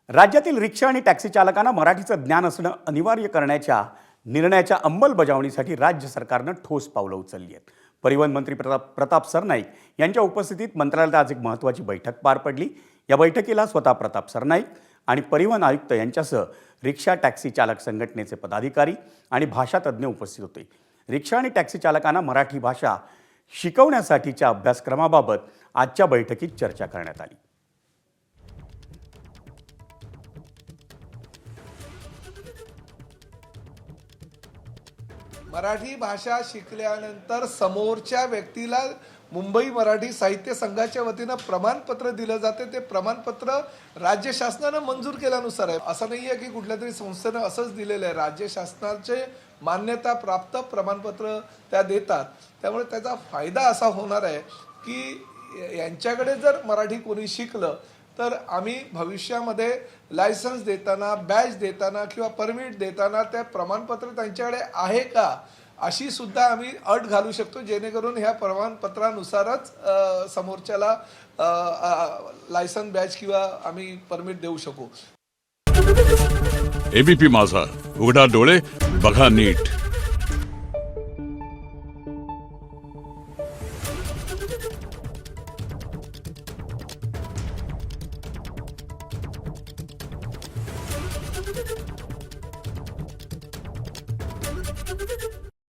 राज्यातील रिक्षा आणि टॅक्सी चालकांना मराठीचं ज्ञान असणं अनिवार्य करण्याच्या निर्णयाच्या अंमलबजावणीसाठी राज्य सरकारनं ठोस पावलं उचलली आहेत. परिवहन मंत्री प्रताप सरनाईक यांच्या उपस्थितीत मंत्रालयात आज एक महत्त्वाची बैठक पार पडली. या बैठकीला स्वतः प्रताप सरनाईक आणि परिवहन आयुक्त यांच्यासह रिक्षा टॅक्सी चालक संघटनेचे पदाधिकारी आणि भाषातज्ज्ञ उपस्थित होते. रिक्षा आणि टॅक्सी चालकांना मराठी भाषा शिकवण्यासाठीच्या अभ्यासक्रमाबाबत आजच्या बैठकीत चर्चा करण्यात आली. मराठी भाषा शिकल्यानंतर समोरच्या व्यक्तीला मुंबई मराठी साहित्य संघाच्या वतीनं प्रमाणपत्र दिलं जाते. ते प्रमाणपत्र राज्य शासनानं मंजूर केल्यानुसार आहे. असं नाही आहे की कुठल्या तरी संस्थेनं असंच दिलेलं आहे. राज्य शासनाचे मान्यता प्राप्त प्रमाणपत्र त्या देतात. त्यामुळे त्याचा फायदा असा होणार आहे की यांच्याकडे जर मराठी कोणी शिकलं तर आम्ही भविष्यामध्ये लायसन्स देताना, बॅच देताना किंवा परमिट देताना त्या प्रमाणपत्र त्यांच्याकडे आहे का अशी सुद्धा आम्ही अट घालू शकतो, जेणेकरून ह्या प्रमाणपत्रानुसारच समोरच्याला लायसन्स, बॅच किंवा आम्ही परमिट देऊ शकू. एबीपी माझा, उघडा डोळे बघा नीट.